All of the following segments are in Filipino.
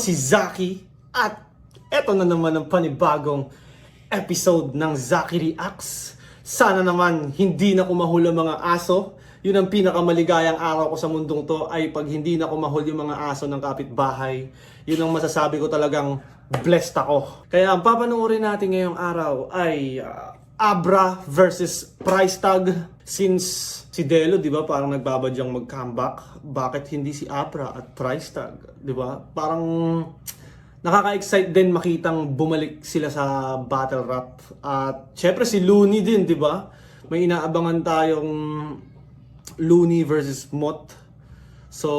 si Zaki at eto na naman ang panibagong episode ng Zaki Reacts. Sana naman hindi na kumahul ang mga aso. Yun ang pinakamaligayang araw ko sa mundong to ay pag hindi na kumahul yung mga aso ng kapitbahay. Yun ang masasabi ko, talagang blessed ako. Kaya ang papanoorin natin ngayong araw ay Abra versus Price Tag. Since si Delo, di ba, parang nagbabadyang mag-comeback, bakit hindi si Abra at Price Tag? Di ba? Parang nakaka-excite din makitang bumalik sila sa battle rap. At syempre si Looney din, di ba? May inaabangan tayong Looney versus Mot. So,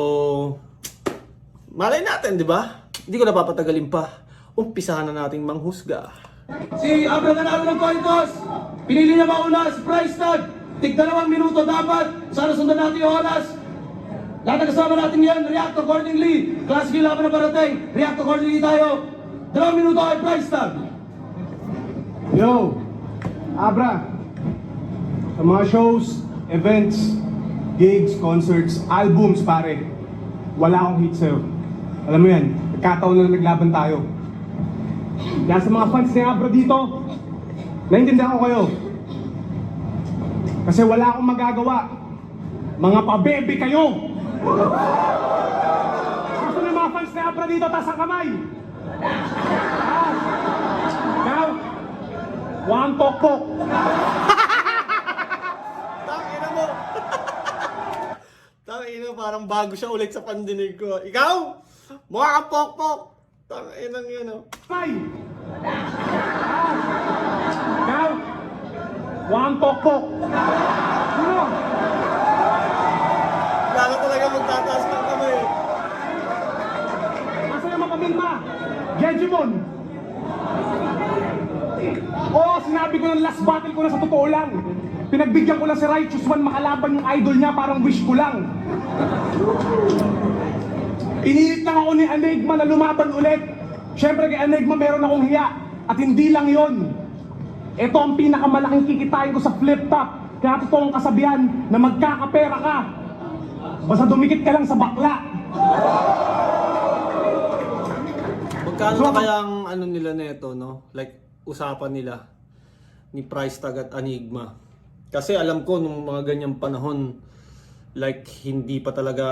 malay natin, di ba? Hindi ko napapatagalin pa. Umpisahan na nating manghusga. Si Abra nanalo ng coin toss. Pinili niya mauna si Price Tag. Tig 2 minuto dapat. Sana sundan natin yung oras. Lahat na kasama natin yan, react accordingly. Classic yung laban na parating. React accordingly tayo. 2 minuto kay Price Tag. Yo, Abra, sa mga shows, events, gigs, concerts, albums, pare, wala akong hit sa'yo. Alam mo yan, nagkataon na naglaban tayo. Kaya sa mga fans ni Abra dito, naiintindihan ko kayo. Kasi wala akong magagawa. Mga pabebe kayo! Gusto ng mga fans ni Abra dito, taas ang kamay! Now, one pokpok! Tangina mo! Tangina, parang bago siya ulit sa pandinig ko. Ikaw! Mukha kang pokpok! Tanginang yun, oh. Kamay! Now, one pokpok! Sino? Lalo talaga magtataas ng kamay. Masa yung mapamilma? Jejimon! Oo, sinabi ko ng last battle ko na sa totoo lang. Pinagbigyan ko lang si Righteous One makalaban yung idol niya, parang wish ko lang. Pinilit lang ako ni Enigma na lumaban ulit. Siyempre kay Enigma meron akong hiya. At hindi lang yon. Ito ang pinakamalaking kikitain ko sa flip top. Kaya totoo ang kasabihan na magkakapera ka. Basta dumikit ka lang sa bakla. Magkano na kaya ang ano nila neto, no? Like, usapan nila ni Price Tag at Enigma. Kasi alam ko nung mga ganyang panahon, like, hindi pa talaga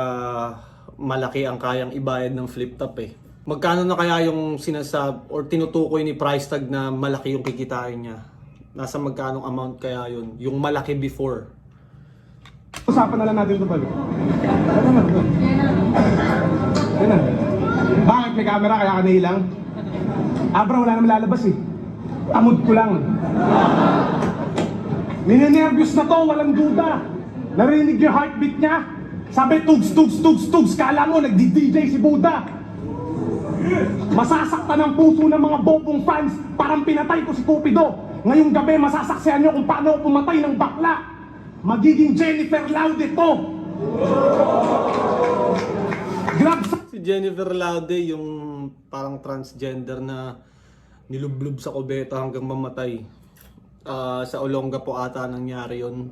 malaki ang kayang ibayad ng flip top eh. Magkano na kaya yung sinasab or tinutukoy ni Price Tag na malaki yung kikitain niya? Nasa magkanong amount kaya yun? Yung malaki before. Usapan na lang natin ito pala. Yan na. Bakit may camera kaya ka nahilang? Abra, wala naman lalabas eh. Tamod ko lang. Ninenervyos na to, walang duda. Narinig yung heartbeat niya. Sabi, tugs, tugs, tugs, tugs. Kala mo, nagdi-DJ si Buddha. Masasaktan ang puso ng mga bobong fans. Parang pinatay ko si Cupido. Ngayong gabi, masasaksihan nyo kung paano ako pumatay ng bakla. Magiging Jennifer Laude to. Grab sa... Si Jennifer Laude, yung parang transgender na nilublob sa kubeta hanggang mamatay. Sa Olonga po ata nangyari yun.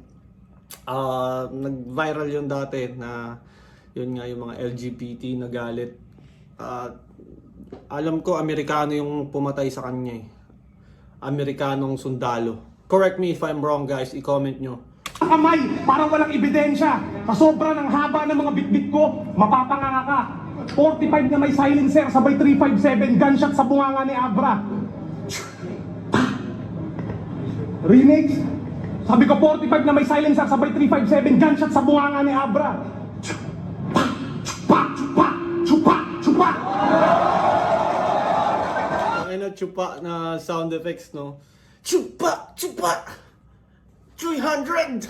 Nag-viral yun dati na yun nga yung mga LGBT na galit. Alam ko Amerikano yung pumatay sa kanya eh. Amerikanong sundalo. Correct me if I'm wrong, guys, i-comment nyo. kamay, parang walang ebidensya. Kasobra ng haba ng mga bitbit ko, mapapanganga ka. 45 na may silencer, sabay 357, gunshot sa bunganga ni Abra. Remix, sabi ko 45 na may silencer, sabay 357, gunshot sa bunganga ni Abra. Chupa, chupa, chupa, chupa. Ang ina, chupa na sound effects, no? Chupa, chupa! 300!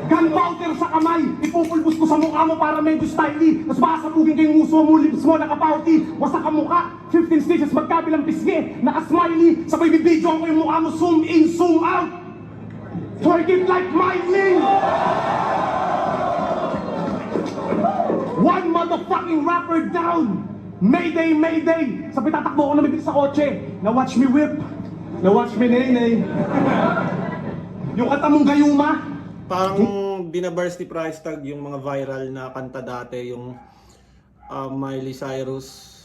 Gunpowder sa kamay, ipupulbos ko sa mukha mo para medyo stylish. Tapos makasabugin ko yung nguso mo, lips mo, nakapauti. Wasak ang mukha, 15 stitches, magkabilang pisngi, naka-smiley. Sabay bibidyoan ko yung mukha mo, zoom in, zoom out. Twerk it like lightning! One motherfucking rapper down! Mayday, mayday! Sabi tatakbo ko na may sa kotse. Na watch me whip. Na watch me nay-nay. Yung kanta mong gayuma. Parang binabars ni Price Tag yung mga viral na kanta dati, yung Miley Cyrus,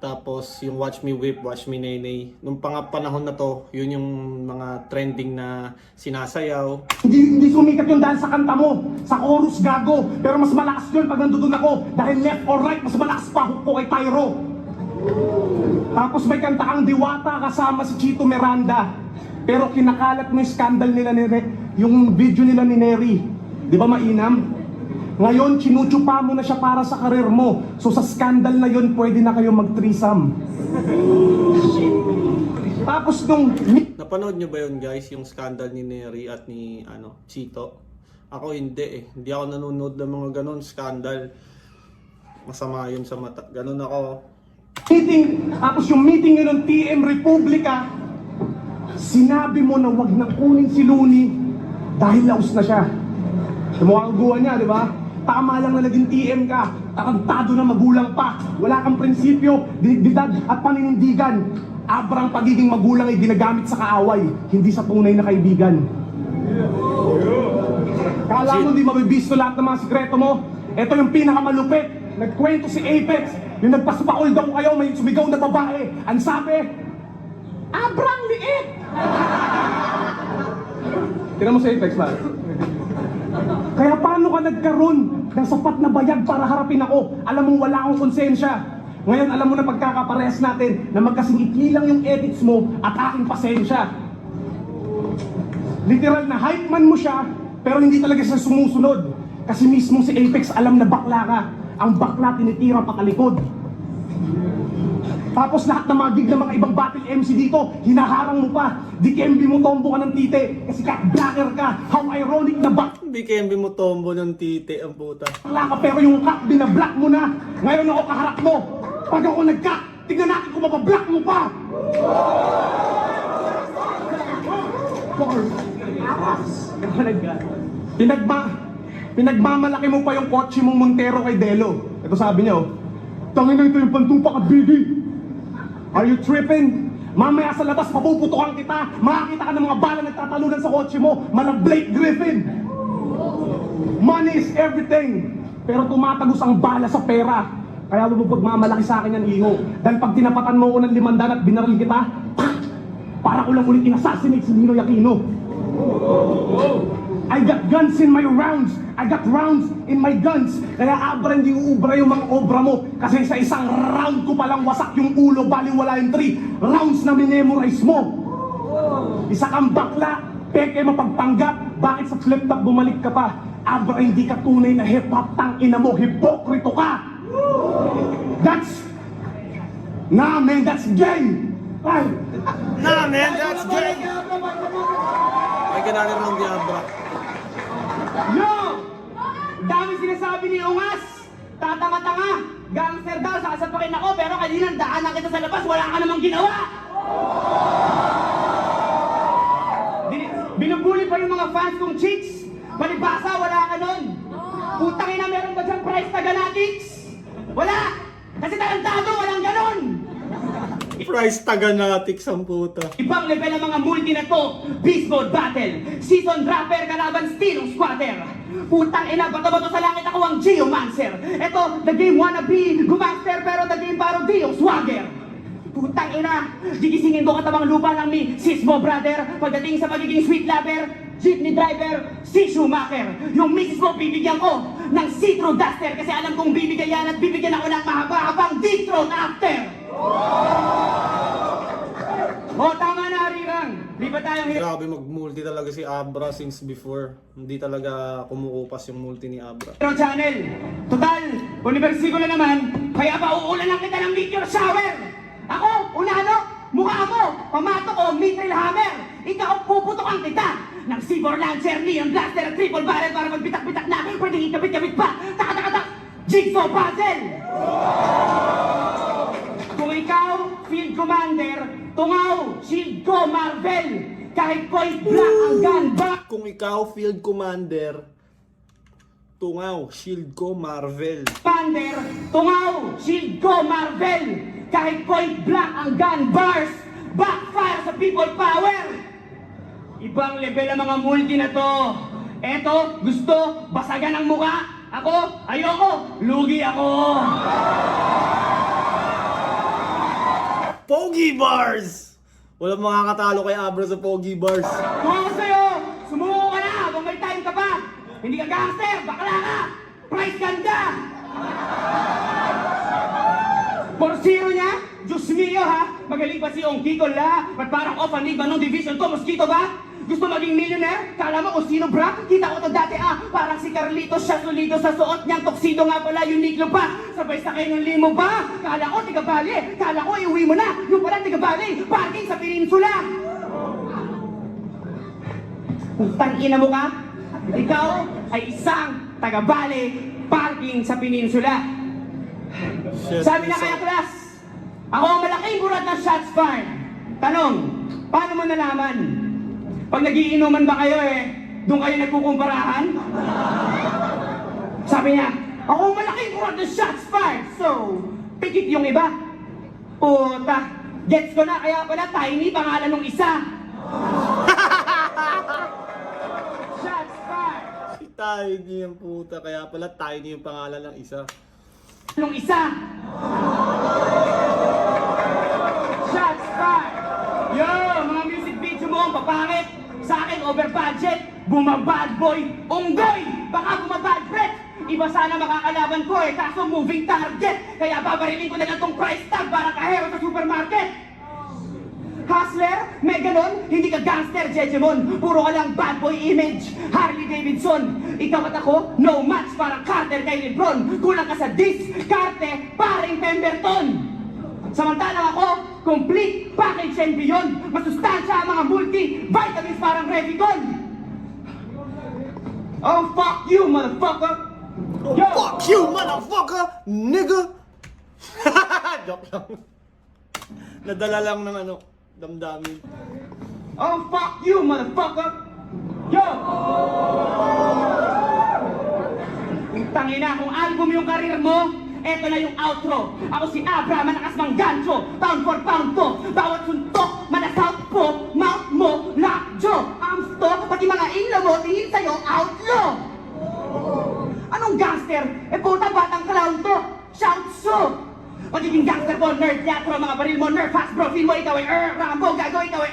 tapos yung Watch Me Whip, Watch Me Nene. Nung panahon na to, yun yung mga trending na sinasayaw. Hindi sumikat yung dahil sa kanta mo, sa chorus gago. Pero mas malakas yun pag nandun ako. Dahil left or right, mas malakas pa hook ko kay Tyro. Tapos may kanta kang Diwata kasama si Chito Miranda. Pero kinakalat mo yung scandal nila yung video nila ni Neri. Di ba mainam? Ngayon, chinuchupa mo na siya para sa karir mo. So sa scandal na yun, pwede na kayo mag-threesome. Tapos nung... Napanood nyo ba yun guys, yung scandal ni Neri at ni Chito? Ako hindi eh. Hindi ako nanonood ng mga ganon scandal. Masama yun sa mata. Ganon ako. Tapos yung meeting yun ng TM Republika, sinabi mo na wag nang kunin si Looney dahil laos na siya. Sumukaguan niya, di ba? Tama lang na naging TM ka, tarantado na magulang pa, wala kang prinsipyo, dignidad at paninindigan. Abrang pagiging magulang ay ginagamit sa kaaway, hindi sa tunay na kaibigan. Kala mo di mabibisto lahat ng mga sikreto mo? Ito yung pinakamalupit. Nagkwento si Apex, yung nagpasupakol daw kayo, may sumigaw na babae. Ang sabi, Abrang liit! Tingnan mo si Apex, ba? Kaya paano ka nagkaroon ng sapat na bayag para harapin ako? Alam mong wala akong konsensya. Ngayon alam mo na pagkakaparehas natin na magkasing ikli lang yung edits mo at aking pasensya. Literal na hype man mo siya, pero hindi talaga siya sumusunod. Kasi mismo si Apex alam na bakla ka. Ang bakla tinitira patalikod. Tapos lahat ng mga gig ng mga ibang battle MC dito, hinaharang mo pa. Dikembe mo tombo ka ng tite kasi blacker ka. How ironic na BKMB mo tombo ng titi, ang puta. bakla ka, pero yung cut binablock mo na. Ngayon ako kaharap mo. Pag ako nag-cut, tignan natin kung mapablock mo pa. Pinagmamalaki mo pa yung kotse mong Montero kay Delo. Ito sabi niya, tangin na ito yung pantumpak at bigi. Are you tripping? Mamaya sa labas, papuputukan kita. Makakita ka ng mga bala nagtatalunan sa kotse mo. Malang Blake Griffin. Money is everything. Pero tumatagos ang bala sa pera. Kaya mo pagmamalaki sa akin yan, iho. Dahil pag tinapatan mo ko ng 500 at binaril kita, para ko lang ulit in-assassinate si Ninoy Aquino. I got guns in my rounds. I got rounds in my guns. Kaya abra hindi uubra yung mga obra mo. Kasi sa isang round ko palang wasak yung ulo, baliwala yung 3 rounds na minemorize mo. Isa kang bakla, peke mapagpanggap. Bakit sa flip top bumalik ka pa? Abra hindi ka tunay na hip-hop, tangina mo, hipokrito ka. Nah man, that's gay. Ay. Nah man, that's gay! Ay, ganari rin di Abra. Yo! Dami sinasabi ni Ungas! Tatanga-tanga! Gangster daw, sasapakin ako, pero kanina daanan kita sa labas, wala ka namang ginawa! Binubuli pa yung mga fans kong chicks! Palibasa, wala ka nun! Putang ina, meron ba dyan price taganatics? Wala! Kasi tarantado, walang ganon! Price taganatics, ang puta. Ibang level ang mga multi na to. Beast Mode Battle. Season Dropper kalaban Stilong Squatter. Putang ina, bato-bato sa langit ako ang Geomancer. Eto, the game wannabe, gumaster pero the game parody yung swagger. Putang ina, gigisingin ko katabang lupa ng mi Sismo brother. Pagdating sa pagiging sweet lover, jeepney driver, si Schumacher. Yung misis mo bibigyan ko ng Citro Duster kasi alam kong bibigyan yan at bibigyan ako ng mahaba-habang Deep-Throat after. Tama na, Rirang. Lipat tayong Grabe mag-multi talaga si Abra since before. Hindi talaga kumukupas yung multi ni Abra. Hero Channel. Total, universigo na naman, kaya pa uulan lang kita ng meteor shower. Ako, unano, mukha mo, pamato ko, mithril hammer. Ikaw, puputokan kita ng Sibor Lancer, Neon Blaster at Triple Barrel para magbitak-bitak na, pwedeng ikabit-kabit pa. Tak-tak-tak, Jigsaw Puzzle. Kung ikaw, Field Commander, tungaw, shield ko, Marvel. Kahit point blank ang gun back. Kung ikaw, Field Commander, tungaw, shield ko, Marvel. Pander, tungaw, shield ko, Marvel. Kahit point blank ang gun bars, backfire sa people power. Ibang level ang mga multi na to. Eto, gusto, basagan ang muka. Ako, ayoko, lugi ako. Pogi Bars! Walang makakatalo kay Abra sa Pogi Bars. Kung ako sa'yo, sumuko ka na habang may time ka pa. Hindi ka gangster, bakla ka. Price ganda. Por zero niya, Diyos mio ha. Magaling pa si Ongkiko la. Ba't parang off ang league ba nung division to, mosquito ba? Gusto maging millionaire? Kala mo kung sino bra? Kita ko to dati parang si Carlitos siya solido sa suot niyang tuxedo nga pala, unique pa. Sabay sakay ng limo ba? Kala ko tiga Bali, kala ko iuwi mo na. Yung pala tiga Bali, parking sa peninsula. Putang ina mo ka? Ikaw ay isang taga Bali, parking sa peninsula. Sabi na kaya class, ako ang malaking burat ng shots fired. Tanong, paano mo nalaman? Pag nagiinuman ba kayo doon kayo nagkukumparahan? Sabi niya, ako ang malaking burat ng shots fired. So, pikit yung iba. Puta, gets ko na kaya pala Tiny pangalan nung isa. Shots fired. Si Tiny yung puta, kaya pala Tiny yung pangalan ng isa. Nung isa. Shots fired. Yo, mga music video mo ang papangit. Sa akin, over budget. Bumabad boy. Unggoy. Baka bumabad breath. Iba sana makakalaban ko kaso moving target. Kaya babarilin ko na lang tong price tag para kahero sa supermarket. Hustler, may ganon, hindi ka gangster, Jejemon. Puro ka lang bad boy image, Harley Davidson. Ikaw at ako, no match, parang Carter kay Lebron. Kulang ka sa diskarte, paring Pemberton. Samantalang ako, complete package and beyond. Masustansya ang mga multi-vitamins parang Revicon. Oh, fuck you, motherfucker! Oh, Yo! fuck you, motherfucker, nigga! Joke lang. Nadala lang ng damdamin. Oh, fuck you, motherfucker! Yo! Tangina, kung album yung karir mo, eto na yung outro. Ako si Abra, malakas mang gancho. Pound for pound to. Bawat suntok, manasouth po. Mouth mo, lockjaw. Arms to, pati mga ilo mo, tingin sa'yo, outlaw. Anong gangster? Puta, batang clown to. Shout so. Magiging gangster po, nerd, teatro, mga baril mo, nerd, fast bro, feel mo, ikaw ay Rambo, gago, ikaw ay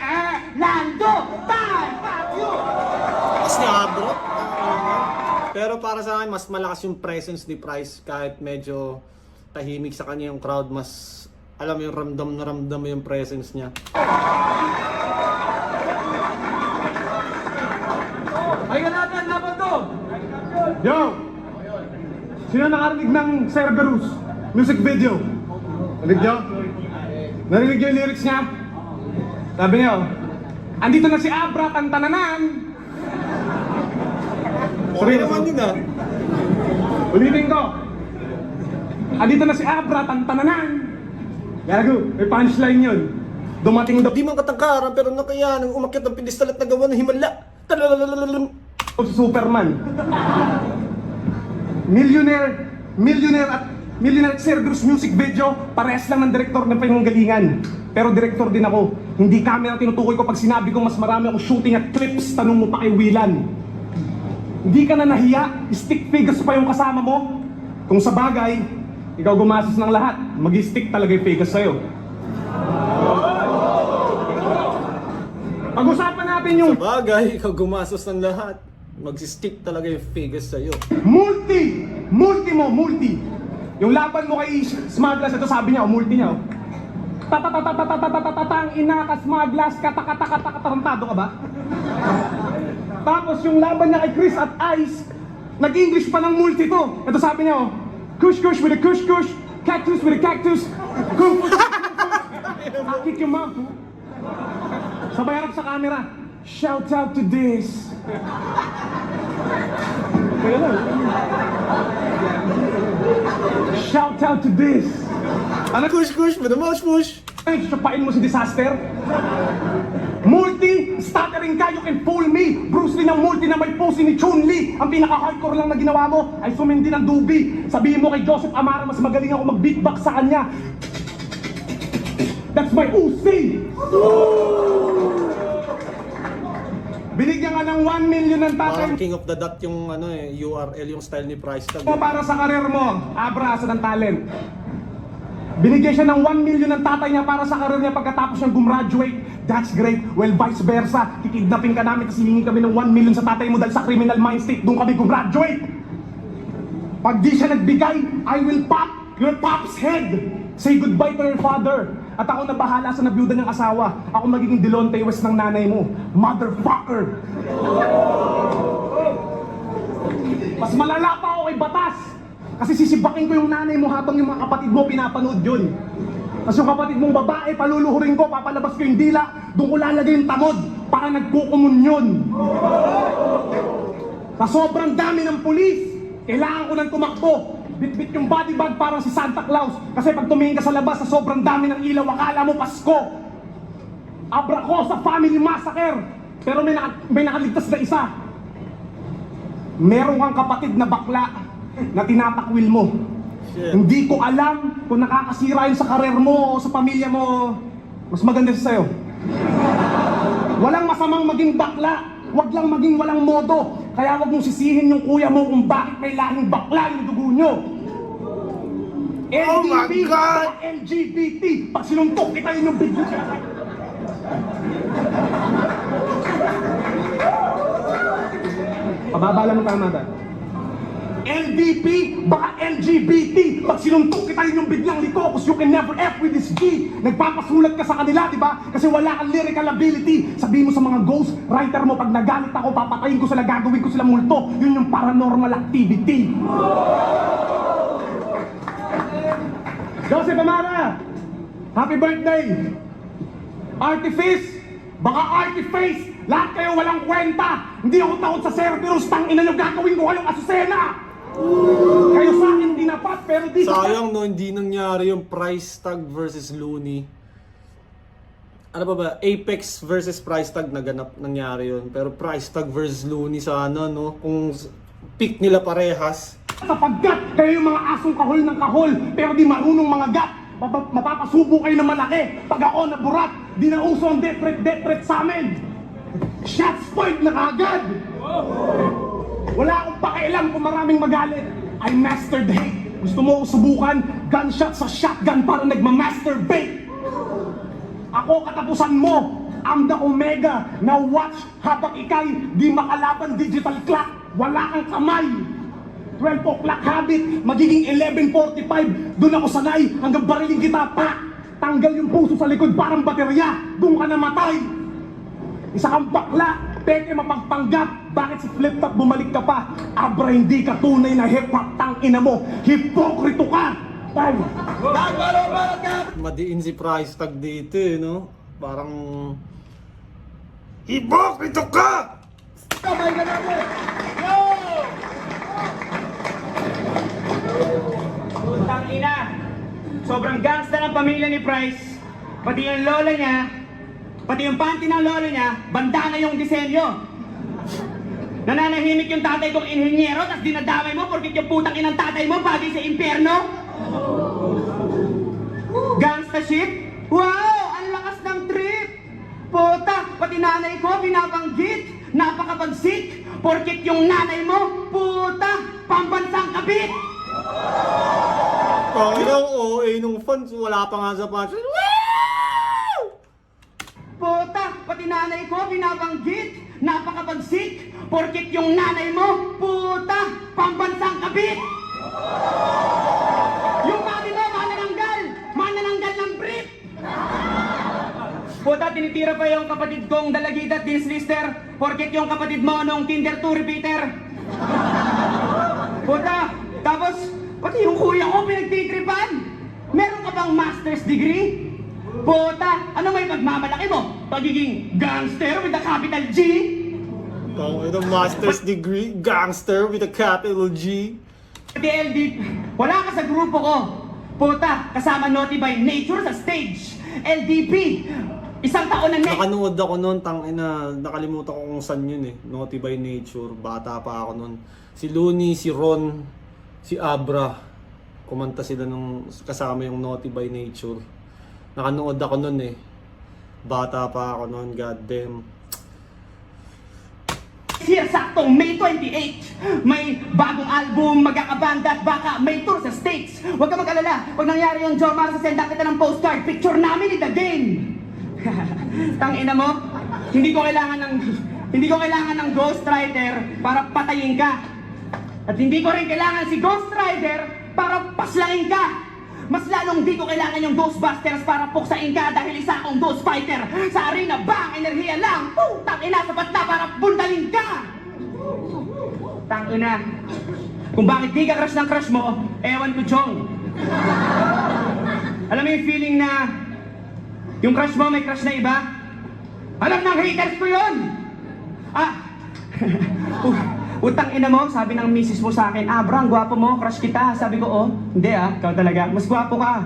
Lando. Time, fuck you. Mas ni Abra. Pero para sa akin, mas malakas yung presence ni Price kahit medyo tahimik sa kanya yung crowd. Mas, alam mo yung ramdam na ramdam mo yung presence niya. Ay ka natin, laban to! Yo! Sino nakarinig ng Cerberus music video? Narinig nyo? Narinig nyo yung lyrics niya? Sabi niyo, andito na si Abra, tantananan! Okay naman yun Ulitin ko. Andito na si Abra, tantananan! Gago, may punchline yun. Dumating daw Di man katangkaran pero nakayanang umakyat ng pidestal at nagawa ng himala. Talalalalam. si Superman. Millionaire at Cerberus music video, parehas lang ng direktor ng pinanggalingan. Pero direktor din ako. Hindi camera tinutukoy ko pag sinabi ko mas marami ako shooting at clips, tanong mo pa kay Willan. Hindi ka na nahiya, stick figures pa yung kasama mo. Kung sa bagay, ikaw gumastos ng lahat, mag-stick talaga yung figures sa'yo. Pag-usapan natin yung Bagay, ikaw gumasos ng lahat. Magsistick talaga yung figures sa'yo. multi. Yung laban mo kay Smaglas, ito sabi niya, multi niya. Tatang ina ka Smaglas, tarantado ka ba? Tapos yung laban niya kay Chris at Ice, nag-English pa ng multi to. Ito sabi niya, kush with a kush, cactus with a cactus, I'll kick your mouth. Sabay harap sa camera, shout out to this. Kaya lang. Shout out to this. Ano kush with the mouse push? Ay, sapain mo si Disaster. Multi, stuttering ka, you can fool me. Bruce Lee ng multi na may pose ni Chun-Li. Ang pinaka-hardcore lang na ginawa mo ay sumindi ng dubi. Sabihin mo kay Joseph Amara, mas magaling ako mag-beatbox sa kanya. That's my Uzi! binigyan ka ng 1 million ng tatay Parang king of the dot yung ano eh, URL, yung style ni Price Tag. mo para sa karir mo. Abra, asa ng talent. Binigyan siya ng 1 million ng tatay niya para sa karir niya pagkatapos niyang gumraduate. That's great. Well, vice versa. Kikidnapin ka namin kasi hihingi kami ng 1 million sa tatay mo dahil sa criminal mind state. Doon kami gumraduate. Pag di siya nagbigay, I will pop your pop's head. Say goodbye to your father. At ako na bahala sa nabiyuda ng asawa. Ako magiging Delonte West ng nanay mo. Motherfucker! Mas malala pa ako kay batas. Kasi sisibakin ko yung nanay mo habang yung mga kapatid mo pinapanood yun. Tapos yung kapatid mong babae, paluluhurin ko, papalabas ko yung dila, doon ko lalagay yung tamod para nagkukumunyon. Sa sobrang dami ng pulis, kailangan ko nang tumakbo. Bit-bit yung body bag parang si Santa Claus. Kasi pag tumingin ka sa labas, sa sobrang dami ng ilaw, akala mo Pasko. Abra ko sa family massacre. Pero may nakaligtas na isa. Meron kang kapatid na bakla na tinatakwil mo. Shit. Hindi ko alam kung nakakasira yun sa karir mo o sa pamilya mo. Mas maganda siya sa'yo. Walang masamang maging bakla. Huwag lang maging walang modo. Kaya huwag mong sisihin yung kuya mo kung bakit may lahing bakla yung dugo nyo. Oh my LDP, God! LGBT, pag sinuntok kita yun yung bigyo. Pababa lang ang mata. LDP, baka LGBT, pag sinuntok kita yun yung biglang liko, cause you can never F with this G. Nagpapasulat ka sa kanila, di ba? Kasi wala kang lyrical ability. Sabihin mo sa mga ghost writer mo, pag nagalit ako, papatayin ko sila, gagawin ko sila multo. Yun yung paranormal activity. Joseph Amara, happy birthday! Artifice, baka artiface, lahat kayo walang kwenta. Hindi ako takot sa Cerberus, tangina nyo, gagawin ko kayong asusena. Kayo sa akin dinapat, pero di sa... Sayang no, hindi nangyari yung Price Tag versus Looney. Ano pa ba? Apex versus Price Tag nangyari yun. Pero Price Tag versus Looney sana no, kung pick nila parehas. Sapagkat kayo yung mga asong kahol ng kahol, pero di marunong mga gat. Mapapasubo kayo ng malaki. Pag ako naburat, di na uso ang death threat sa amin. Shots point na kagad. Wala akong pakialam kung maraming magalit. I mastered hate. Gusto mo subukan? Gunshot sa shotgun para nagma-masturbate. Ako katapusan mo. I'm the Omega na watch habang ikay di makalaban digital clock. Wala kang kamay. 12 o'clock habit, magiging 11:45. Doon ako sanay hanggang bariling kita pa. Tanggal yung puso sa likod parang baterya. Doon ka namatay. Isa kang bakla, peke mapagpanggap. Bakit si Flip Top bumalik ka pa? Abra, hindi ka tunay na hip-hop, tangina mo. Hipokrito ka! Time! Madiin si Price Tag dito eh, no? Parang... Hipokrito ka! Kamay ka natin! Yo! Putang ina! Sobrang gangsta ng pamilya ni Price. Pati yung lola niya, pati yung panty ng lola niya, bandana yung disenyo. Nananahimik yung tatay kong inhinyero, tapos dinadamay mo porkit yung putang inang tatay mo bagay sa impyerno? Gangsta shit? Wow! Ang lakas ng trip! Puta! Pati nanay ko binabanggit! Napakabagsik! Porkit yung nanay mo, puta! Pambansang kabit! Parang OA nung fans, wala pa nga sa punch. Woo! Puta! Pati nanay ko binabanggit! Napakabagsik! Porkit yung nanay mo, puta! Pambansang kabit! Yung mami mo, manananggal! Manananggal ng brief! Puta, tinitira pa yung kapatid kong dalagita at dinslister porkit yung kapatid mo nung Tinder 2 repeater. Puta, tapos pati yung kuya ko pinagtitripan. Meron ka bang master's degree? Puta, ano may pagmamalaki mo? Pagiging gangster with a capital G? Ito master's degree, gangster with a capital G. Pati LD, wala ka sa grupo ko. Puta, kasama Naughty by Nature sa stage. LDP, isang taon na Nakanood ako noon, tangina, nakalimutan ko kung saan yun eh. Naughty by Nature, bata pa ako noon. Si Looney, si Ron, si Abra, kumanta sila nung kasama yung Naughty by Nature. Nakanood ako noon eh. Bata pa ako noon, goddamn. next year, saktong May 28, may bagong album, magkakabanda at baka may tour sa States. Huwag ka mag-alala, pag nangyari yung Jomar, sasenda kita ng postcard, picture namin in the game. Tangina mo, hindi ko kailangan ng Ghost Rider para patayin ka. At hindi ko rin kailangan si Ghost Rider para paslangin ka. Mas lalong di ko kailangan yung Ghostbusters para puksain ka dahil isa akong Ghost Fighter. Sa arena bang enerhiya lang, tangina, sapat na para bundalin ka. Tangina, kung bakit di ka crush ng crush mo, ewan ko, Chong. Alam mo yung feeling na yung crush mo may crush na iba? Alam ng haters ko yun! Utang ina mo, sabi ng misis mo sa akin, Abra, ang gwapo mo, crush kita. Sabi ko, oh, hindi ikaw talaga, mas gwapo ka.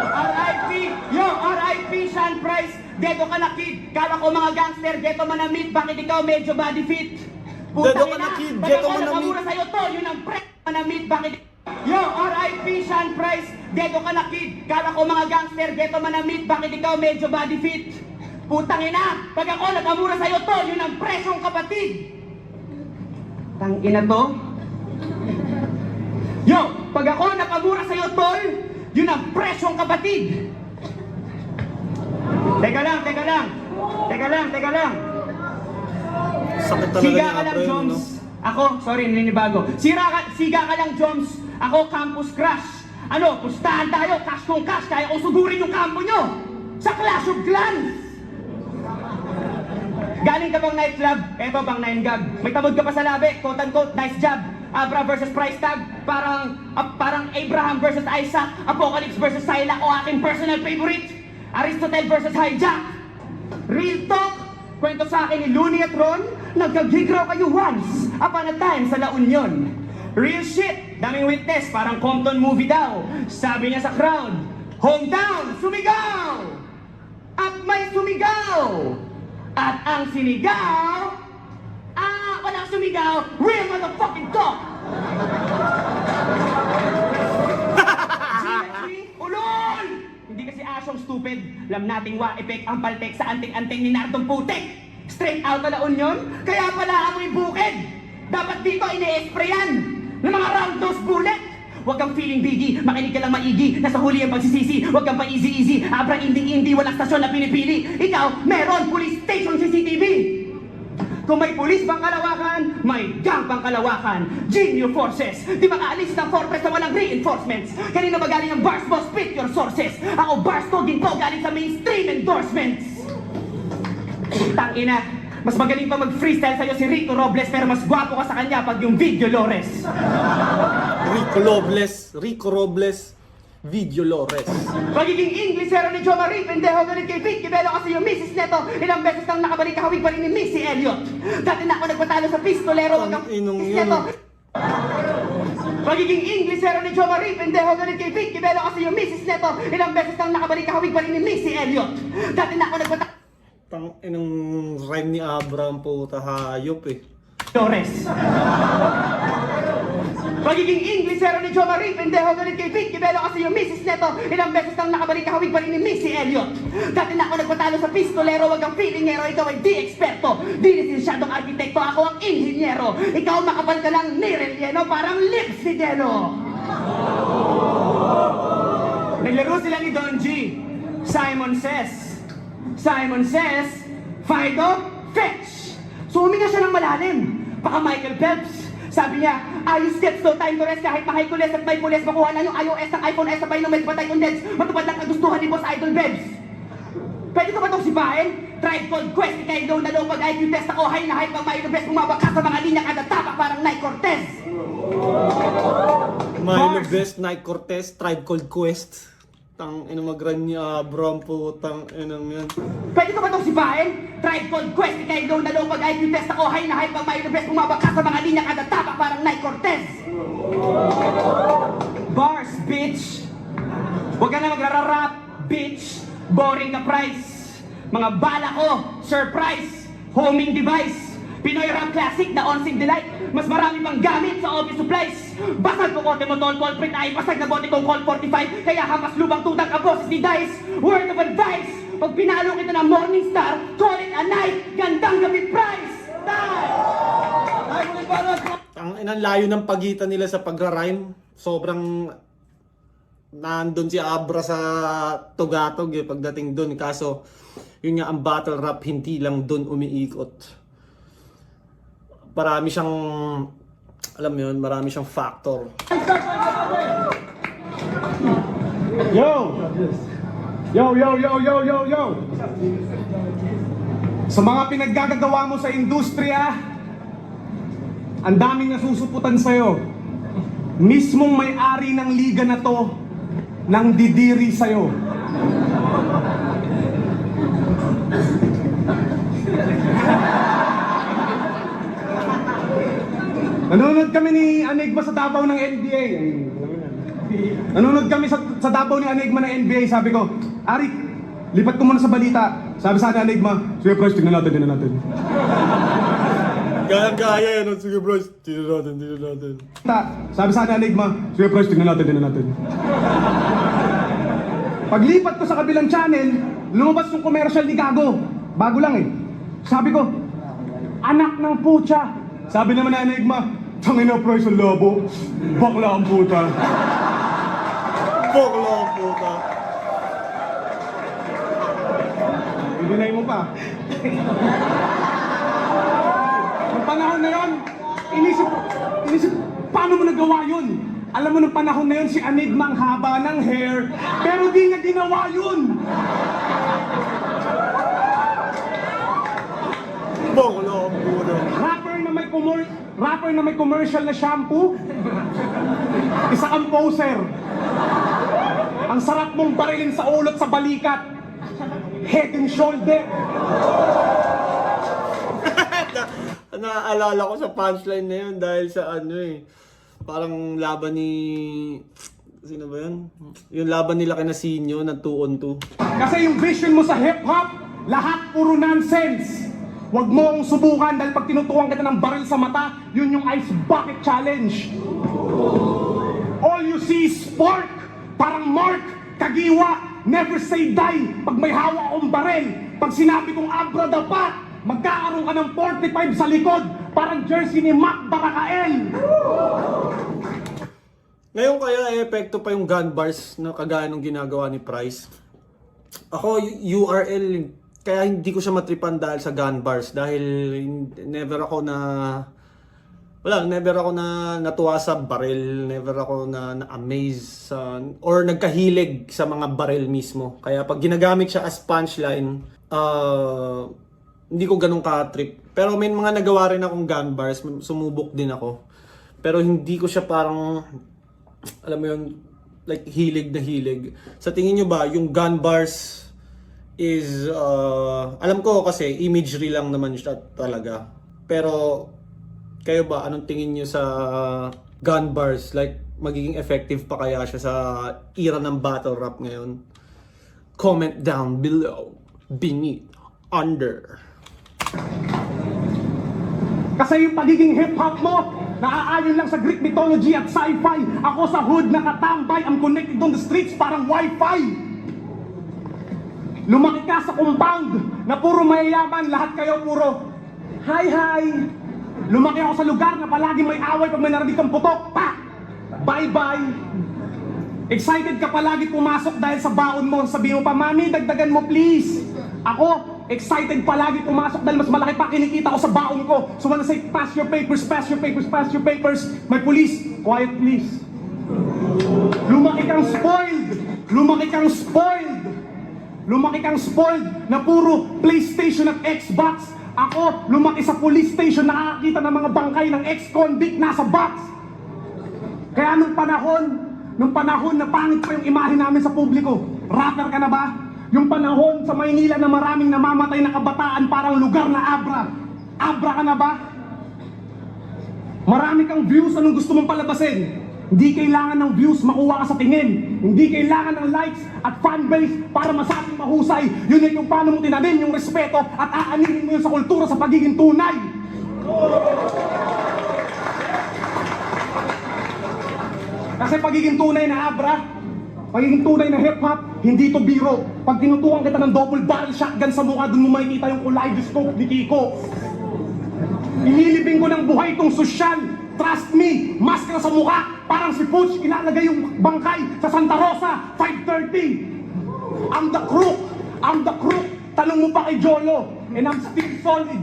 R.I.P. Yo, R.I.P. Sean Price, dedo ka na kid. Kala ko mga gangster, geto manamit, bakit ikaw medyo body fit? Dedo ka na kid, geto manamit. Nakamura sa'yo to, yun ang manamit, bakit? Yo, R.I.P. Sean Price, dedo ka na kid. Kala ko mga gangster, geto manamit, bakit ikaw medyo body fit? Putang ina, pag ako nakamura sa'yo to, yun ang presyong kapatid. Tang ina to. Yo, pag ako nakamura sa'yo tol, yun ang presyong kapatid. Teka lang. Sakit talaga Siga niya, ka lang, Abra, Joms. no? Ako, sorry, ninibago. Siga ka lang, Joms. Ako, campus crush. Ano, pustahan tayo, cash kung cash, kaya kong sugurin yung kampo nyo. Sa Clash of Clans. Galing ka bang nightclub? Eto bang 9 gag. May tamod ka pa sa labi, quote unquote, nice job. Abra versus price tag, parang Abraham versus Isaac, Apocalypse versus Syla, o aking personal favorite, Aristotle versus Hijack. Real talk, kwento sa akin ni Looney at Ron, nagka-gig raw kayo once upon a time sa La Union. Real shit, daming witness, parang Compton movie daw. Sabi niya sa crowd, hometown, sumigaw! At may sumigaw! At ang sinigaw, walang sumigaw, real motherfucking talk! Geometry, ulol! Hindi kasi asyong stupid, alam nating wa-epek ang paltek sa anting-anting ni Nardong Putek. Straight out na La Union, kaya pala amoy bukid. Dapat dito ine-sprayan ng mga round dose bullet. Huwag kang feeling biggie, makinig ka lang maigi. Nasa huli ang pagsisisi, huwag kang pa easy-easy. Abra indie-indie, walang stasyon na pinipili. Ikaw, meron, police station CCTV. Kung may police bang kalawakan, may gang bang kalawakan. Junior forces, di makaalis ng fortress na walang reinforcements. Kanina ba galing ang bars mo, spit your sources. Ako bars ko din po galing sa mainstream endorsements. Tangina, mas magaling pa mag-freestyle sa'yo si Rico Robles, pero mas gwapo ka sa kanya pag yung Video Lores. Rico Robles, Video Lores. Pagiging Englishero ni Joe Marie, pendeho galit kay Pete Kibelo kasi yung Mrs. Neto, ilang beses nang nakabalik kahawig pa rin ni Missy Elliott. Dati na ako nagpatalo sa pistolero, wag ang Inong Mrs. yun. Neto. Pagiging Englishero ni Joe Marie, pendeho galit kay Pete Kibelo kasi yung Mrs. Neto, ilang beses nang nakabalik kahawig pa rin ni Missy Elliott. Dati na ako nagpatalo Inong rhyme ni Abra ang puta, hayop eh. Lores. Pagiging Englishero ni Joe Marie, pendeho galit kay Pete Kibelo kasi yung Mrs. Neto, ilang beses nang nakabalik kahawig pa rin ni Missy Elliott. Dati na ako nagpatalo sa pistolero, wag ang feelingero, ikaw ay di eksperto. Di lisensyadong arkitekto, ako ang inhinyero. Ikaw makapal ka lang ni Relieno, parang lips ni Deno. Naglaro sila ni Don G. Simon says, Fido, fetch! So huminga siya ng malalim. Baka Michael Phelps. Sabi niya, ayos steps, no time to rest kahit mahay-kules at may pules. Makuha na yung iOS ng iPhone S sabay ng medbatay kong deds. Matupad lang kagustuhan ni Boss Idol Bebs. Pwede ko ba itong sipahin? Tribe called Quest, ikay low na low pag IQ test ako. High na high pag may best bumabaka sa mga linya kada tapak parang Nike Cortez. Milo Best, Nike Cortez, Tribe Called Quest. Mag-run niya, Abra ang putang inang yan. Pwede ko ba itong sipahin? Tribe called Quest, ikay low na low pag IQ test ako. High na high pag may best bumabaka sa mga linya kada tapak parang Nike Cortez. Bars, bitch! Huwag ka na magrararap, bitch! Boring ka price! Mga bala ko, surprise! Homing device! Pinoy rap classic na onsing delight. Mas marami pang gamit sa office supplies. Basag ko kote mo tol, print ay pasag na bote kong call 45. Kaya hamas lubang tutang ka boses ni Dice. Word of advice, Pag pinalo kita ng morning star, call it a night. Gandang gabi price. Time! Ay, muling balot. Ang inang layo ng pagitan nila sa pagra-rhyme. Sobrang nandun si Abra sa tugatog eh, pagdating dun. Kaso, yun nga ang battle rap, hindi lang dun umiikot. Marami siyang, alam mo yun, marami siyang factor. Yo! Yo, yo, yo, yo, yo, yo! Sa mga pinaggagawa mo sa industriya, ang daming nasusuputan sa'yo. Mismong may-ari ng liga na to, nang didiri sa'yo. Nanonood kami ni Anigma sa Davao ng NBA. Nanonood kami sa Davao ni Anigma ng NBA. Sabi ko, Arik, lipat ko muna sa balita. Sabi sa akin Anigma, sige bro, tingnan natin. Gaya yan, sige bro, tignan natin. Sabi sa akin Anigma, sige bro, tingnan natin. Paglipat ko sa kabilang channel, lumabas yung commercial ni Gago. Bago lang eh. Sabi ko, anak ng putya. Sabi naman na Enigma, tangin na price ang labo. Bakla ang puta. Bakla ang puta. Dinay mo pa. Nung panahon na yun, inisip, paano mo nagawa yun? Alam mo nung panahon na yun, si Enigma ang haba ng hair, pero di niya ginawa yun. Bakla ang puta. Rapper na may commercial na shampoo, isa kang poser. Ang sarap mong barilin sa ulot sa balikat. Head and shoulder. Naaalala ko sa punchline na yun dahil sa ano eh. Parang laban ni... Sino ba yun? Yung laban nila kina Sinyo na 2-on-2. Kasi yung vision mo sa hip-hop, lahat puro nonsense. Huwag mo akong subukan dahil pag tinutukan kita ng baril sa mata, yun yung ice bucket challenge. All you see is spark. Parang Mark, Kagiwa, never say die. Pag may hawak akong baril, pag sinabi kong Abra dapat, magkakaroon ka ng 45 sa likod. Parang jersey ni Mac Barakael. Ngayon kaya epekto pa yung gun bars na kagaya ng ginagawa ni Price. Ako, URL, kaya hindi ko siya matripan dahil sa gun bars. Dahil never ako na natuwa sa baril. Never ako na amaze or nagkahilig sa mga baril mismo. Kaya pag ginagamit siya as punchline, hindi ko ganun ka-trip. Pero may mga nagawa rin akong gun bars, sumubok din ako. Pero hindi ko siya parang, alam mo yun, like hilig na hilig. Sa tingin nyo ba, yung gun bars is, alam ko kasi imagery lang naman siya talaga. Pero, kayo ba, anong tingin nyo sa gun bars? Like, magiging effective pa kaya siya sa era ng battle rap ngayon? Comment down below, beneath, under. Kasi yung pagiging hip-hop mo, naaayon lang sa Greek mythology at sci-fi. Ako sa hood nakatambay, I'm connected on the streets parang wifi. Lumaki ka sa compound na puro mayayaman, lahat kayo puro hi. Lumaki ako sa lugar na palagi may away pag may narinig kang putok. Pa! Bye-bye! Excited ka palagi pumasok dahil sa baon mo. Sabihin mo pa, Mami, dagdagan mo please. Ako, excited palagi pumasok dahil mas malaki pa kinikita ko sa baon ko. So when I say, pass your papers, pass your papers, pass your papers, my police, quiet please. Lumaki kang spoiled. Lumaki kang spoiled. Lumaki kang spoiled na puro PlayStation at Xbox. Ako, lumaki sa police station, nakakakita ng mga bangkay ng ex-convict nasa box. Kaya nung panahon na pangit pa yung imahe namin sa publiko, rapper ka na ba? Yung panahon sa Maynila na maraming namamatay na kabataan parang lugar na Abra. Abra ka na ba? Marami kang views, anong gusto mong palabasin? Hindi kailangan ng views makuha ka sa tingin. Hindi kailangan ng likes at fanbase para masabing mahusay. Yun ay kung paano mo tinanim yung respeto at aaninin mo yun sa kultura sa pagiging tunay. Kasi pagiging tunay na Abra, Pagiging tunay na hip-hop, hindi to biro. Pag tinutukan kita ng double barrel shotgun sa mukha, dun mo makikita yung kaleidoscope ni Kiko. Inilibing ko ng buhay itong sosyal. Trust me, maskara sa mukha. Parang si Pooch, ilalagay yung bangkay sa Santa Rosa, 5:30. I'm the crook. I'm the crook. Tanong mo pa kay Jolo. And I'm still solid.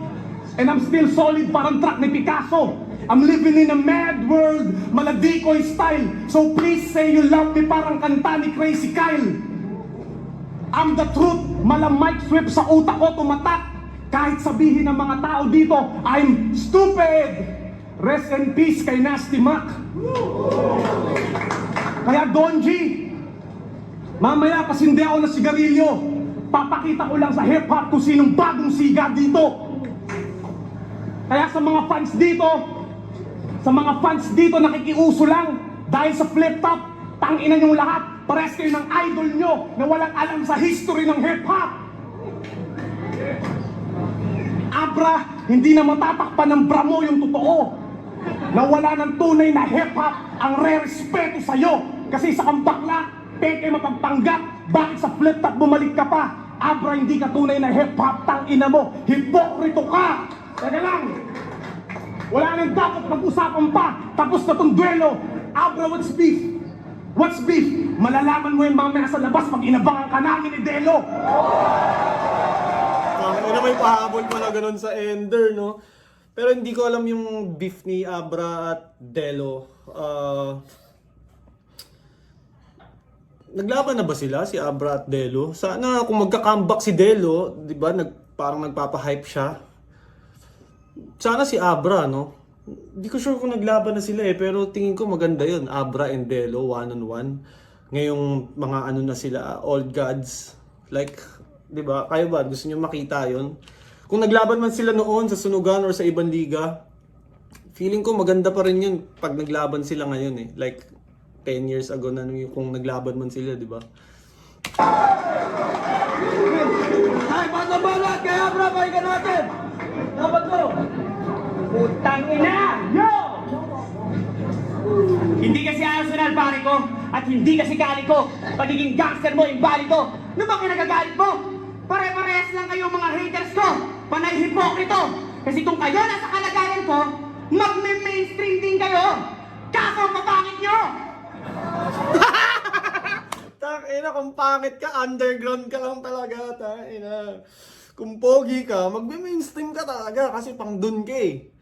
And I'm still solid parang truck ni Picasso. I'm living in a mad world, Maladikoy style. So please say you love me parang kanta ni Crazy Kyle. I'm the truth, mala mic sweep sa utak ko tumatak. Kahit sabihin ng mga tao dito, I'm stupid. Rest in peace kay Nasty Mac. Kaya Donji, mamaya kasi hindi ako na sigarilyo. Papakita ko lang sa hip-hop kung sinong bagong siga dito. Kaya sa mga fans dito nakikiuso lang dahil sa flip top, tanginan yung lahat. Pares kayo ng idol nyo na walang alam sa history ng hip-hop. Abra, hindi na matatakpan ng bramo yung totoo. Na wala ng tunay na hip-hop ang re-respeto sa'yo. Kasi sa kang bakla, peke mapagpanggap. Bakit sa flip top bumalik ka pa? Abra, hindi ka tunay na hip-hop, tangina mo. Hipokrito ka! Teka lang! Wala nang dapat pag-usapan pa! Tapos na tong duelo! Abra, what's beef? What's beef? Malalaman mo yung mamaya sa labas pag inabangan ka namin ni Delo! Ano may pahabol pa na ganun sa Ender, no? Pero hindi ko alam yung beef ni Abra at Delo. Naglaban na ba sila, si Abra at Delo? Sana kung magka-comeback si Delo, di ba, parang nagpapahype siya. Sana si Abra, no? Hindi ko sure kung naglaban na sila pero tingin ko maganda yun. Abra and Delo, one-on-one. Ngayong mga ano na sila, old gods. Like, di ba? Kayo ba? Gusto nyo makita yun? Kung naglaban man sila noon sa Sunugan or sa ibang liga, feeling ko maganda pa rin yun pag naglaban sila ngayon eh. Like, 10 years ago na kung naglaban man sila, di ba? Ay, bata-bala! Kaya Abra, balikan natin! Dapat to! Putang ina! Yo! Hindi kasi Arsenal pare ko at hindi kasi kali ko. Pagiging gangster mo, imbalido. Ano ba kinagagalit mo? Pare-parehas lang kayo mga haters ko. Panay hipokrito. Kasi kung kayo nasa kalagayan ko, magme-mainstream din kayo. Kaso mapangit nyo! Tangina, kung pangit ka, underground ka lang talaga, tangina. Kung pogi ka, magme-mainstream ka talaga kasi pang dun ka eh.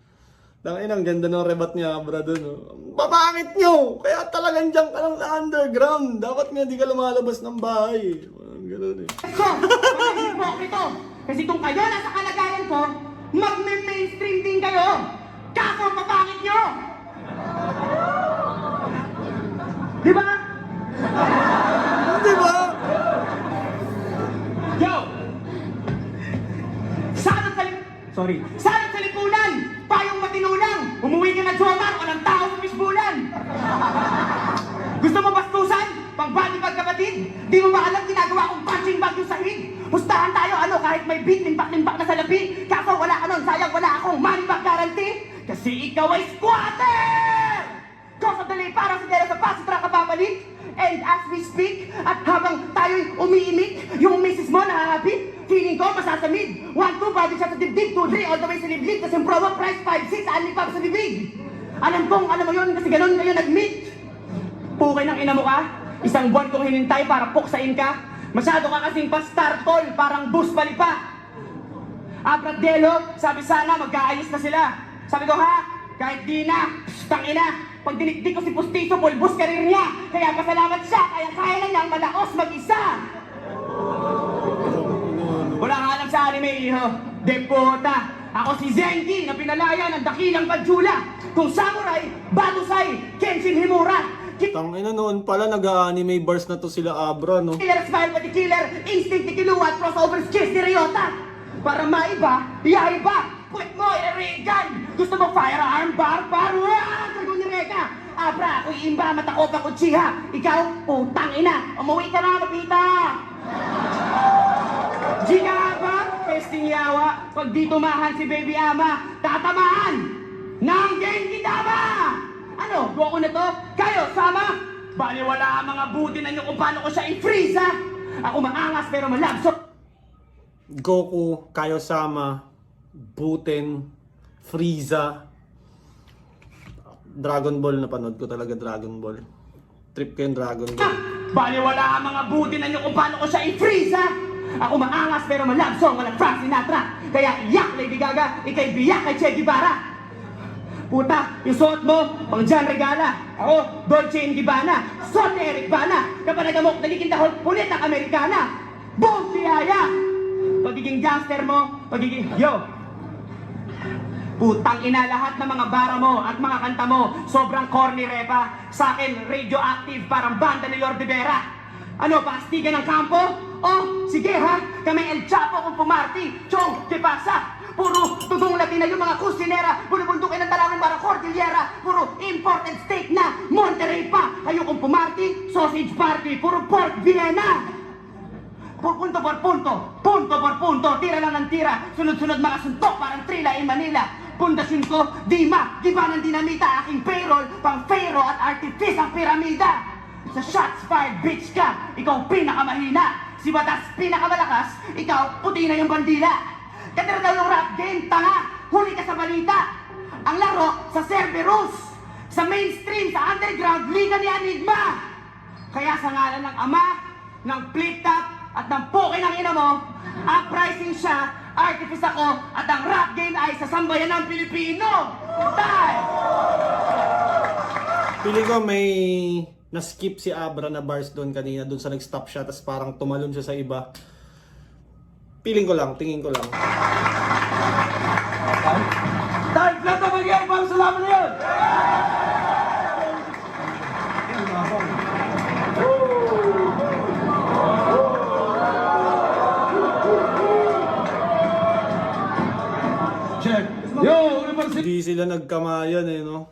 Tangina, ang ganda ng rebat niya, Abra, dun. Oh. Papangit nyo! Kaya talagang dyan ka lang sa underground. Dapat nga di ka lumalabas ng bahay. Ganun eh. Ko, panay hipokrito. Kasi kung kayo nasa kalagayan ko, magme-mainstream din kayo. Kaso mapangit nyo! Di ba? Di ba? Yo! Saan sa lipunan? Payong matinulang! Umuwi ka na Jomar, walang tao sa pisbulan! Gusto mo bastusan? Pang-body bag kapatid? Di mo ba alam ginagawa kong punching bag yung sahig? Pustahan tayo kahit may beat, limpak-limpak na sa labi. Kaso wala ka nun, sayang wala akong money back guarantee. Kasi ikaw ay squatter! Cause of the late, parang si Dela sa pasitra ka babalik. And as we speak, at habang tayo'y umiimik, yung misis mo nakakapit, feeling ko masasamid. 1, 2, body shot sa dibdib, 2, 3, all the way sa liblib, kasi yung promo price 5, 6, anli pa sa bibig. Alam mo yun, kasi ganun kayo nag-meet. Pukay ng ina mo ka, isang buwan kong hinintay para puksain ka. Masyado ka kasing pastar tol, parang bus palipa. Abra Delo, sabi sana magkaayos na sila. Sabi ko ha, kahit di na, tangina. Pag dinikdik ko si Pustiso, pulbos karir niya. Kaya pasalamat siya, kaya na niyang malaos mag-isa. Wala nga alam sa anime, iho. Deputa. Ako si Zenki na pinalaya ng dakilang Pajula. Kung samurai, Batusay, Kenshin Himura. Tangina, noon pala nag-anime bars na to sila Abra, no? Killer smile pati killer, instinct ni Kiluwat, crossover skills ni Ryota. Para maiba, iaiba. Puwet mo, Regan! Gusto mo firearm, barbar? Wah! Sagot ni Rega! Abra, ako'y imba, mata ko pa kutsiha. Ikaw, putang ina, umuwi ka na, mapita! Giga nga ba? Pesting yawa, pag di tumahan si Baby Ama, tatamaan! Nang Genki Dama! Ano, buo ko na to? Kayo, sama? Baliwala ang mga buti na nyo kung paano ko siya i-freeze, ha? Ako maangas pero malabso. Goku, Kaiosama, Buten, Frieza, Dragon Ball, napanood ko talaga Dragon Ball. Trip ko yung Dragon Ball. Baliwala ang mga buti na nyo kung paano ko siya i-freeze, ha? Ako maangas pero malabso, walang Frank Sinatra. Kaya iyak Lady Gaga, ikay biyak kay Che Guevara. Puta, yung suot mo, pang John Regala. Ako, Dolce & Gabbana, suot ni Eric Bana. Kapag nagamok, nagiging dahol, pulit ang Amerikana. Boom, tiyaya! Pagiging gangster mo, yo! Putang ina, lahat ng mga bara mo at mga kanta mo, sobrang corny repa. Sa akin, radioactive, parang banda ni Lord de Vera. Ano, paastigan ng kampo? Oh, sige ha, kami El Chapo kung pumarty. Chong, ¿qué pasa? Puro tugong Latina yung mga kusinera. Bulubundukin ng talangin para Cordillera. Puro imported steak na Monterrey pa. Ayokong pumarty, sausage party. Puro pork Vienna. Punto por punto, tira lang ng tira. Sunod-sunod mga suntok, parang trila in Manila. Pundasyon ko, Dima, giba ng dinamita. Aking payroll, pang Pharaoh at artifice ang piramida. Sa shots fired, bitch ka, ikaw pinakamahina. Si Batas pinakamalakas, ikaw puti na yung bandila. Katira daw yung rap game, tanga, huli ka sa balita. Ang laro sa Cerberus, sa mainstream, sa underground, liga ni Enigma. Kaya sa ngalan ng ama, ng flip-top, at ng puki ng ina mo, uprising siya, artifice ako, at ang rap game ay sa sambayan ng Pilipino. Tay! Pili ko may na-skip si Abra na bars doon kanina, doon sa nag-stop siya, tapos parang tumalon siya sa iba. Piling ko lang, tingin ko lang. Dahil flat na magyay para sa laban na yun! Check. Yo, ano ba si... Hindi sila nagkamayan eh, no?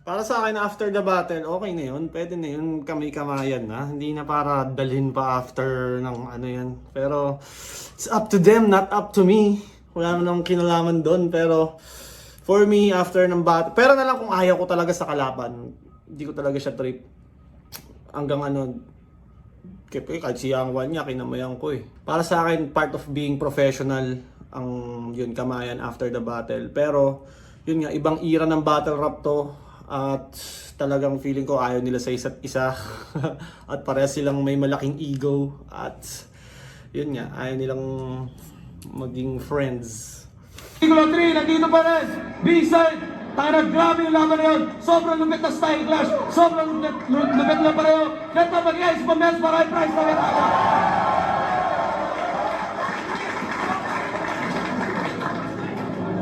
Para sa akin, after the battle, okay na yun. Pwede na yun, kami-kamayan na. Hindi na para dalhin pa after ng ano yan. Pero, it's up to them, not up to me. Wala naman akong kinalaman doon. Pero, for me, after ng battle, pero na lang kung ayaw ko talaga sa kalaban. Hindi ko talaga siya trip. Hanggang ano, kahit si Yang Wan niya, kinamayan ko eh. Para sa akin, part of being professional, ang yun, kamayan after the battle. Pero, yun nga, ibang era ng battle rap to. At talagang feeling ko ayaw nila sa isa't isa. At parehas silang may malaking ego. At yun nga, ayaw nilang maging friends. Siguro 3, nandito pa rin. B-side. Tara, grabe yung laban na yun. Sobrang lupit na style clash. Sobrang lupit na pareho. Let na mag-iayos pa mes para ay price na gano'n.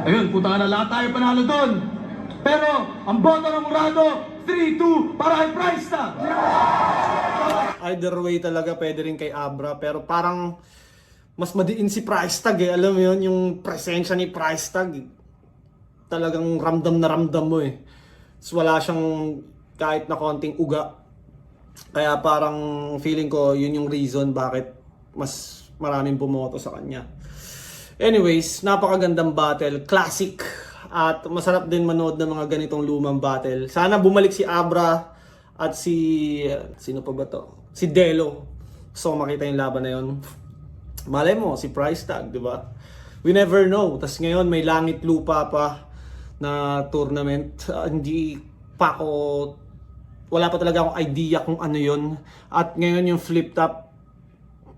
Ayun, puta na lahat tayo panalo doon. Pero, ang boto ng Murado, 3-2 para kay Price Tag. Either way talaga pwede rin kay Abra. Pero parang mas madiin si Price Tag eh. Alam mo yun, yung presensya ni Price Tag. Talagang ramdam na ramdam mo eh. So, wala siyang kahit na konting uga. Kaya parang feeling ko yun yung reason bakit mas maraming bumoto sa kanya. Anyways, napakagandang battle. Classic. At masarap din manood ng mga ganitong lumang battle. Sana bumalik si Abra at si... sino pa ba to? Si Delo. So makita yung laban na yun. Malay mo, si Price Tag, di ba? We never know. Tas ngayon may langit lupa pa na tournament. Hindi pa ako... wala pa talaga akong idea kung ano yun. At ngayon yung flip top,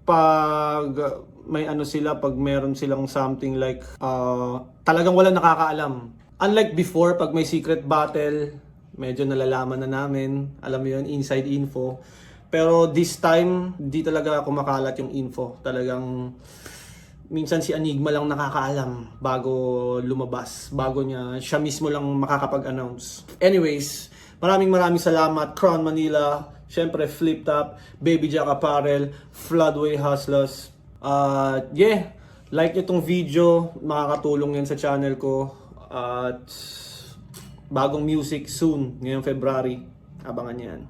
pag may ano sila, pag meron silang something like talagang wala nakakaalam. Unlike before, pag may secret battle, medyo nalalaman na namin. Alam mo yun, inside info. Pero this time, di talaga kumakalat yung info. Talagang minsan si Enigma lang nakakaalam bago lumabas. Bago siya mismo lang makakapag-announce. Anyways, maraming salamat, Crown Manila, syempre Flip Top, Baby Jack Apparel, Floodway Hustlers. Yeah, like nyo tong video, makakatulong yan sa channel ko. At bagong music soon, ngayong February, abangan yan.